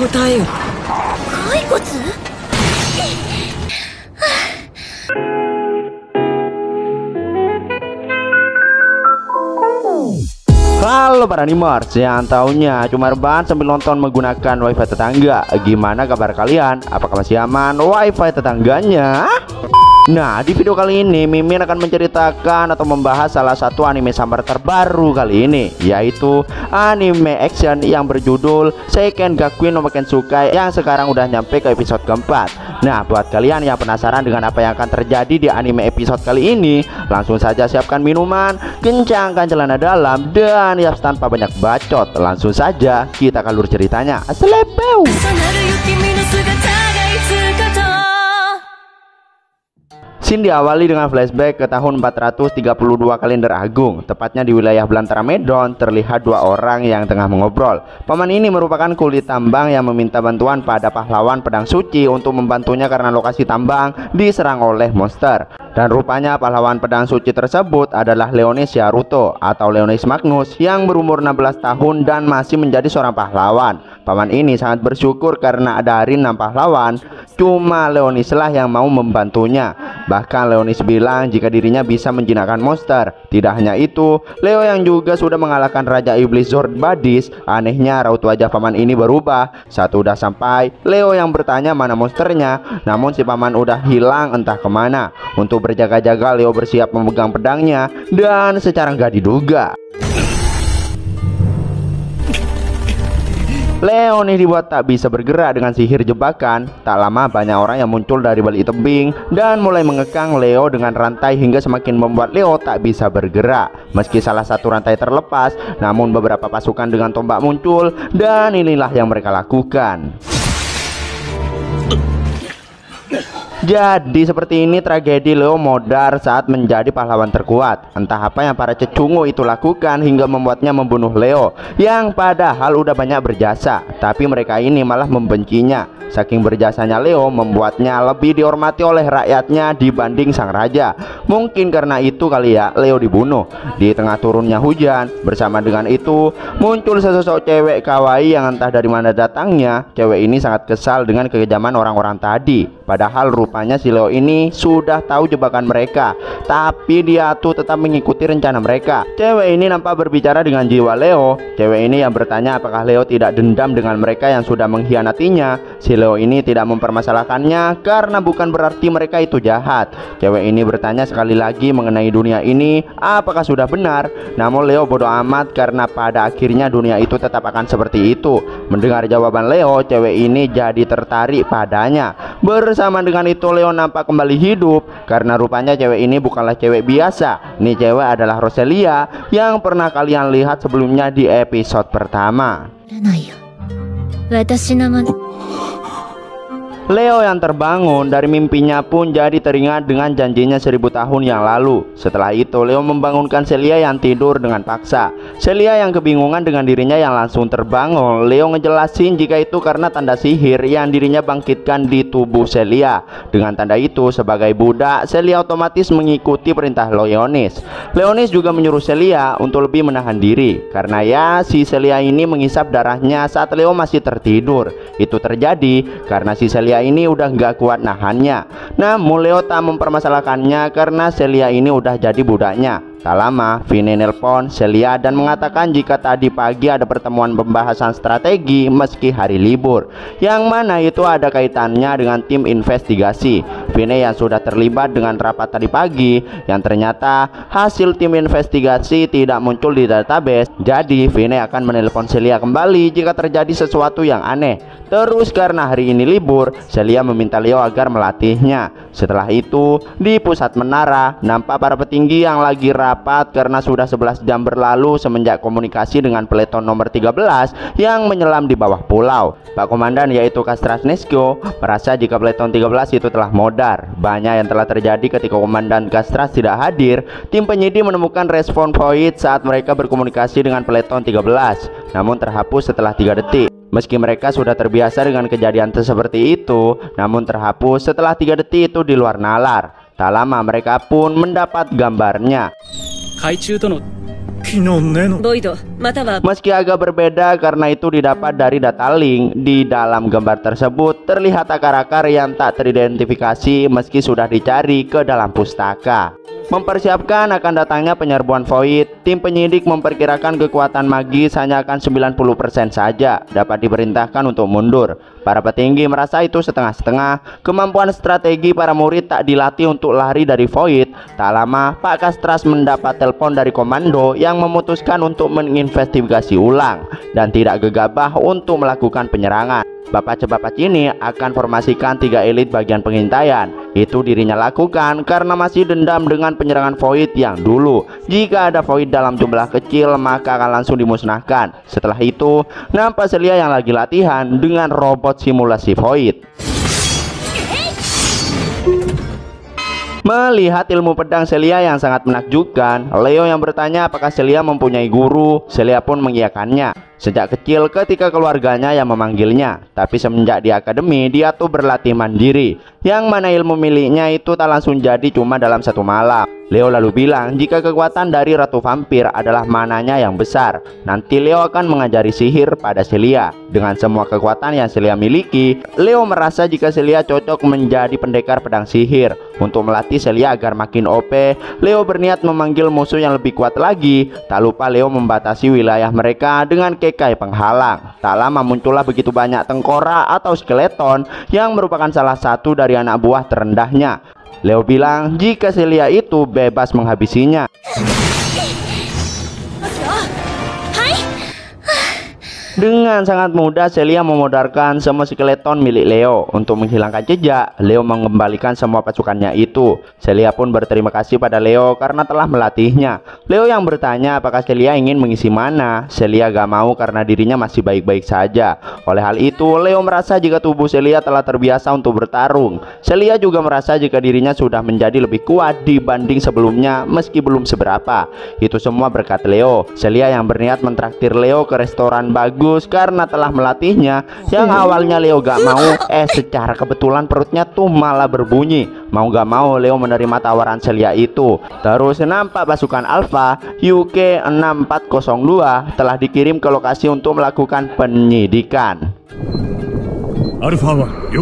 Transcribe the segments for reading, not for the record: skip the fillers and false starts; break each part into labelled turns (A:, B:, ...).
A: 答えよ。
B: 骸骨？
C: Halo para animers yang taunya cuma rebahan sambil nonton menggunakan wifi tetangga. Gimana kabar kalian? Apakah masih aman wifi tetangganya? Nah, di video kali ini Mimin akan menceritakan atau membahas salah satu anime summer terbaru kali ini, yaitu anime action yang berjudul Seiken Gakuen no Kensukai yang sekarang udah nyampe ke episode keempat. Nah, buat kalian yang penasaran dengan apa yang akan terjadi di anime episode kali ini, langsung saja siapkan minuman, kencangkan celana dalam, dan ya tanpa banyak bacot, langsung saja kita kalur ceritanya. Selepeu. Scene diawali dengan flashback ke tahun 432 kalender agung, tepatnya di wilayah Belantara Medon. Terlihat dua orang yang tengah mengobrol. Paman ini merupakan kulit tambang yang meminta bantuan pada pahlawan pedang suci untuk membantunya karena lokasi tambang diserang oleh monster. Dan rupanya pahlawan pedang suci tersebut adalah Leonis Yaruto atau Leonis Magnus yang berumur 16 tahun dan masih menjadi seorang pahlawan. Paman ini sangat bersyukur karena ada hari 6 pahlawan, cuma Leonis lah yang mau membantunya. Bahkan Leonis bilang jika dirinya bisa menjinakkan monster. Tidak hanya itu, Leo yang juga sudah mengalahkan Raja Iblis Zord Badis. Anehnya raut wajah paman ini berubah. Saat udah sampai, Leo yang bertanya mana monsternya, namun si paman udah hilang entah kemana. Untuk berjaga-jaga, Leo bersiap memegang pedangnya dan secara nggak diduga, Leo nih dibuat tak bisa bergerak dengan sihir jebakan. Tak lama banyak orang yang muncul dari balik tebing dan mulai mengekang Leo dengan rantai hingga semakin membuat Leo tak bisa bergerak. Meski salah satu rantai terlepas, namun beberapa pasukan dengan tombak muncul dan inilah yang mereka lakukan. Jadi seperti ini tragedi Leo Modar saat menjadi pahlawan terkuat. Entah apa yang para cecungu itu lakukan hingga membuatnya membunuh Leo yang padahal udah banyak berjasa, tapi mereka ini malah membencinya. Saking berjasanya Leo membuatnya lebih dihormati oleh rakyatnya dibanding sang raja. Mungkin karena itu kali ya Leo dibunuh. Di tengah turunnya hujan, bersama dengan itu muncul sesosok cewek kawaii yang entah dari mana datangnya. Cewek ini sangat kesal dengan kekejaman orang-orang tadi. Padahal rupanya si Leo ini sudah tahu jebakan mereka, tapi dia tuh tetap mengikuti rencana mereka. Cewek ini nampak berbicara dengan jiwa Leo. Cewek ini yang bertanya apakah Leo tidak dendam dengan mereka yang sudah mengkhianatinya. Si Leo ini tidak mempermasalahkannya karena bukan berarti mereka itu jahat. Cewek ini bertanya sekali lagi mengenai dunia ini apakah sudah benar. Namun Leo bodoh amat karena pada akhirnya dunia itu tetap akan seperti itu. Mendengar jawaban Leo, cewek ini jadi tertarik padanya. Bersama dengan itu Leo nampak kembali hidup karena rupanya cewek ini bukanlah cewek biasa. Nih cewek adalah Roselia yang pernah kalian lihat sebelumnya di episode pertama. Leo yang terbangun dari mimpinya pun jadi teringat dengan janjinya 1000 tahun yang lalu. Setelah itu Leo membangunkan Celia yang tidur dengan paksa. Celia yang kebingungan dengan dirinya yang langsung terbangun. Leo ngejelasin jika itu karena tanda sihir yang dirinya bangkitkan di tubuh Celia. Dengan tanda itu sebagai budak, Celia otomatis mengikuti perintah Leonis. Leonis juga menyuruh Celia untuk lebih menahan diri karena ya si Celia ini menghisap darahnya saat Leo masih tertidur. Itu terjadi karena si Celia ini udah nggak kuat nahannya. Namun Leo tak mempermasalahkannya karena Celia ini udah jadi budaknya. Tak lama, Vine nelpon Celia dan mengatakan jika tadi pagi ada pertemuan pembahasan strategi meski hari libur, yang mana itu ada kaitannya dengan tim investigasi. Vine yang sudah terlibat dengan rapat tadi pagi, yang ternyata hasil tim investigasi tidak muncul di database. Jadi Vine akan menelpon Celia kembali jika terjadi sesuatu yang aneh. Terus karena hari ini libur, Celia meminta Leo agar melatihnya. Setelah itu, di pusat menara, nampak para petinggi yang lagi rapat karena sudah 11 jam berlalu semenjak komunikasi dengan peleton nomor 13 yang menyelam di bawah pulau. Pak Komandan yaitu Kastras Nesko merasa jika peleton 13 itu telah modar. Banyak yang telah terjadi ketika Komandan Kastras tidak hadir. Tim penyidik menemukan respon void saat mereka berkomunikasi dengan peleton 13, namun terhapus setelah 3 detik. Meski mereka sudah terbiasa dengan kejadian seperti itu, namun terhapus setelah 3 detik itu di luar nalar. Tak lama mereka pun mendapat gambarnya. Meski agak berbeda karena itu didapat dari data link, di dalam gambar tersebut terlihat akar-akar yang tak teridentifikasi meski sudah dicari ke dalam pustaka. Mempersiapkan akan datangnya penyerbuan Void, tim penyidik memperkirakan kekuatan magis hanya akan 90% saja dapat diperintahkan untuk mundur. Para petinggi merasa itu setengah-setengah. Kemampuan strategi para murid tak dilatih untuk lari dari Void. Tak lama, Pak Kastras mendapat telepon dari komando yang memutuskan untuk menginvestigasi ulang dan tidak gegabah untuk melakukan penyerangan. Bapak Cebapat ini akan formasikan 3 elit bagian pengintaian. Itu dirinya lakukan karena masih dendam dengan penyerangan Void yang dulu. Jika ada Void dalam jumlah kecil maka akan langsung dimusnahkan. Setelah itu nampak Celia yang lagi latihan dengan robot simulasi Void. Melihat ilmu pedang Celia yang sangat menakjubkan, Leo yang bertanya apakah Celia mempunyai guru. Celia pun mengiyakannya. Sejak kecil ketika keluarganya yang memanggilnya, tapi semenjak di akademi dia tuh berlatih mandiri, yang mana ilmu miliknya itu tak langsung jadi cuma dalam satu malam. Leo lalu bilang jika kekuatan dari Ratu Vampir adalah mananya yang besar, nanti Leo akan mengajari sihir pada Celia. Dengan semua kekuatan yang Celia miliki, Leo merasa jika Celia cocok menjadi pendekar pedang sihir. Untuk melatih Celia agar makin OP, Leo berniat memanggil musuh yang lebih kuat lagi. Tak lupa Leo membatasi wilayah mereka dengan kekai penghalang. Tak lama muncullah begitu banyak tengkorak atau skeleton yang merupakan salah satu dari anak buah terendahnya. Leo bilang jika Celia itu bebas menghabisinya. Dengan sangat mudah Celia memudarkan semua skeleton milik Leo. Untuk menghilangkan jejak, Leo mengembalikan semua pasukannya itu. Celia pun berterima kasih pada Leo karena telah melatihnya. Leo yang bertanya apakah Celia ingin mengisi mana. Celia gak mau karena dirinya masih baik-baik saja. Oleh hal itu, Leo merasa jika tubuh Celia telah terbiasa untuk bertarung. Celia juga merasa jika dirinya sudah menjadi lebih kuat dibanding sebelumnya meski belum seberapa. Itu semua berkat Leo. Celia yang berniat mentraktir Leo ke restoran bagus karena telah melatihnya. Yang awalnya Leo gak mau, secara kebetulan perutnya tuh malah berbunyi. Mau gak mau Leo menerima tawaran Celia itu. Terus nampak pasukan Alpha UK 6402 telah dikirim ke lokasi untuk melakukan penyidikan.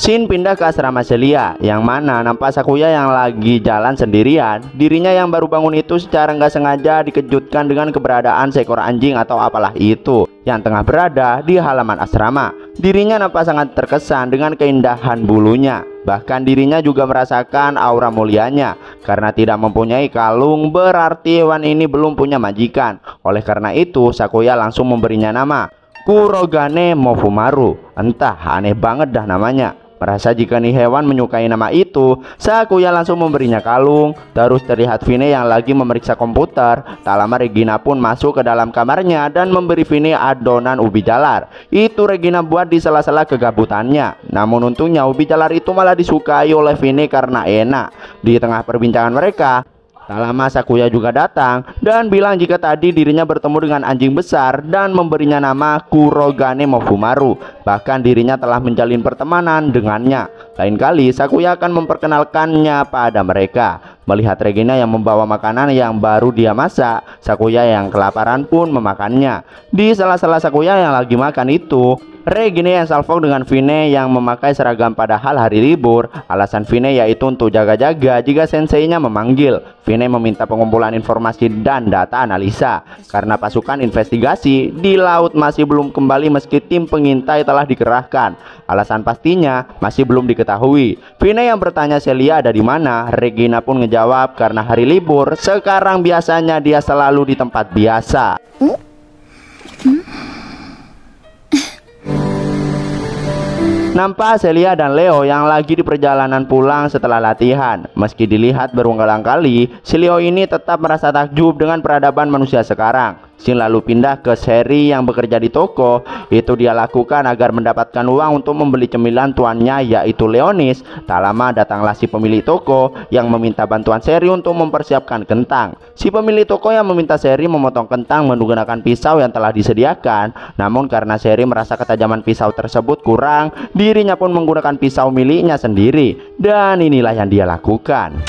C: Shin pindah ke asrama Celia, yang mana nampak Sakuya yang lagi jalan sendirian. Dirinya yang baru bangun itu secara nggak sengaja dikejutkan dengan keberadaan seekor anjing atau apalah itu yang tengah berada di halaman asrama. Dirinya nampak sangat terkesan dengan keindahan bulunya. Bahkan dirinya juga merasakan aura mulianya. Karena tidak mempunyai kalung, berarti hewan ini belum punya majikan. Oleh karena itu Sakuya langsung memberinya nama Kurogane Mofumaru. Entah, aneh banget dah namanya. Merasa jika nih hewan menyukai nama itu, Sakuya langsung memberinya kalung. Terus terlihat Vine yang lagi memeriksa komputer. Tak lama Regina pun masuk ke dalam kamarnya dan memberi Vine adonan ubi jalar. Itu Regina buat di sela-sela kegabutannya. Namun untungnya ubi jalar itu malah disukai oleh Vine karena enak. Di tengah perbincangan mereka, tak lama Sakuya juga datang dan bilang jika tadi dirinya bertemu dengan anjing besar dan memberinya nama Kurogane Mofumaru. Bahkan dirinya telah menjalin pertemanan dengannya. Lain kali Sakuya akan memperkenalkannya pada mereka. Melihat Regina yang membawa makanan yang baru dia masak, Sakuya yang kelaparan pun memakannya. Di sela-sela Sakuya yang lagi makan itu, Regina yang salfok dengan Vine yang memakai seragam padahal hari libur. Alasan Vine yaitu untuk jaga-jaga jika senseinya memanggil. Vine meminta pengumpulan informasi dan data analisa karena pasukan investigasi di laut masih belum kembali meski tim pengintai telah dikerahkan. Alasan pastinya masih belum diketahui. Vine yang bertanya Celia ada di mana. Regina pun ngejawab karena hari libur sekarang biasanya dia selalu di tempat biasa. Nampak Celia dan Leo yang lagi di perjalanan pulang setelah latihan. Meski dilihat berulang kali, si Leo ini tetap merasa takjub dengan peradaban manusia sekarang. Shin lalu pindah ke Seri yang bekerja di toko. Itu dia lakukan agar mendapatkan uang untuk membeli cemilan tuannya yaitu Leonis. Tak lama datanglah si pemilik toko yang meminta bantuan Seri untuk mempersiapkan kentang. Si pemilik toko yang meminta Seri memotong kentang menggunakan pisau yang telah disediakan. Namun karena Seri merasa ketajaman pisau tersebut kurang, dirinya pun menggunakan pisau miliknya sendiri. Dan inilah yang dia lakukan.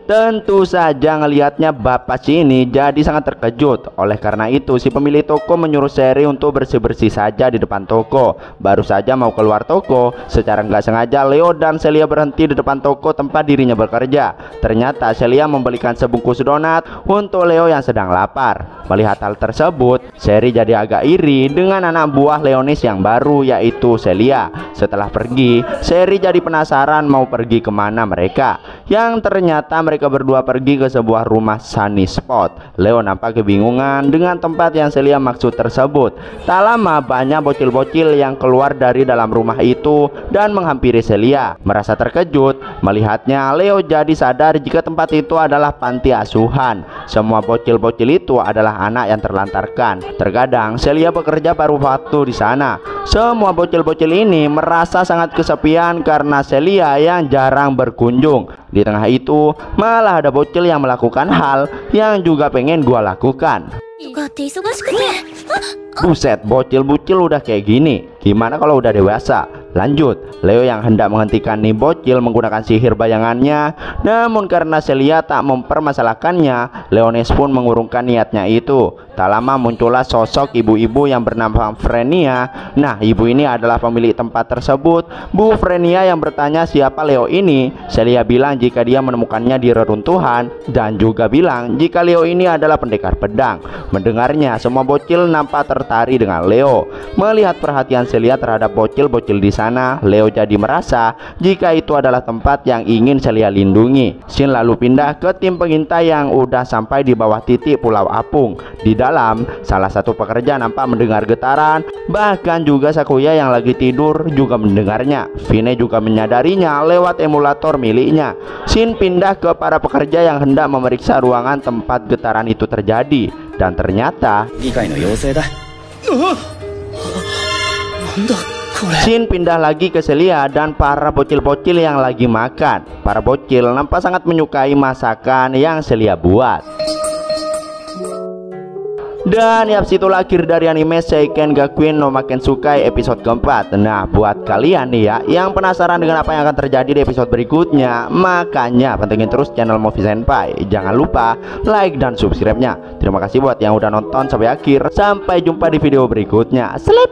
C: Tentu saja ngelihatnya bapak sini jadi sangat terkejut. Oleh karena itu si pemilik toko menyuruh Sherry untuk bersih-bersih saja di depan toko. Baru saja mau keluar toko, secara nggak sengaja Leo dan Celia berhenti di depan toko tempat dirinya bekerja. Ternyata Celia membelikan sebungkus donat untuk Leo yang sedang lapar. Melihat hal tersebut, Sherry jadi agak iri dengan anak buah Leonis yang baru, yaitu Celia. Setelah pergi, Sherry jadi penasaran mau pergi kemana mereka, yang ternyata mereka berdua pergi ke sebuah rumah sunny spot. Leo nampak kebingungan dengan tempat yang Celia maksud tersebut. Tak lama banyak bocil-bocil yang keluar dari dalam rumah itu dan menghampiri Celia. Merasa terkejut melihatnya, Leo jadi sadar jika tempat itu adalah panti asuhan. Semua bocil-bocil itu adalah anak yang terlantarkan. Terkadang Celia bekerja paruh waktu di sana. Semua bocil-bocil ini merasa sangat kesepian karena Celia yang jarang berkunjung. Di tengah itu malah ada bocil yang melakukan hal yang juga pengen gua lakukan. Buset, bocil-bocil udah kayak gini, gimana kalau udah dewasa? Lanjut, Leo yang hendak menghentikan nih bocil menggunakan sihir bayangannya. Namun karena Celia tak mempermasalahkannya, Leonis pun mengurungkan niatnya itu. Tak lama muncullah sosok ibu-ibu yang bernama Frenia. Nah, ibu ini adalah pemilik tempat tersebut. Bu Frenia yang bertanya siapa Leo ini. Celia bilang jika dia menemukannya di reruntuhan, dan juga bilang jika Leo ini adalah pendekar pedang. Mendengarnya, semua bocil nampak tertarik dengan Leo. Melihat perhatian Celia terhadap bocil-bocil di sana, Leo jadi merasa jika itu adalah tempat yang ingin Celia lindungi. Scene lalu pindah ke tim pengintai yang udah sampai di bawah titik Pulau Apung. Di dalam, salah satu pekerja nampak mendengar getaran. Bahkan juga Sakuya yang lagi tidur juga mendengarnya. Fine juga menyadarinya lewat emulator miliknya. Scene pindah ke para pekerja yang hendak memeriksa ruangan tempat getaran itu terjadi. Dan ternyata Scene pindah lagi ke Celia dan para bocil-bocil yang lagi makan. Para bocil nampak sangat menyukai masakan yang Celia buat. Dan ya, situlah akhir dari anime Seiken Gakuen no Makensukai episode keempat. Nah, buat kalian nih ya yang penasaran dengan apa yang akan terjadi di episode berikutnya, makanya pantengin terus channel Movie Senpai. Jangan lupa like dan subscribe-nya. Terima kasih buat yang udah nonton sampai akhir. Sampai jumpa di video berikutnya. Sleep.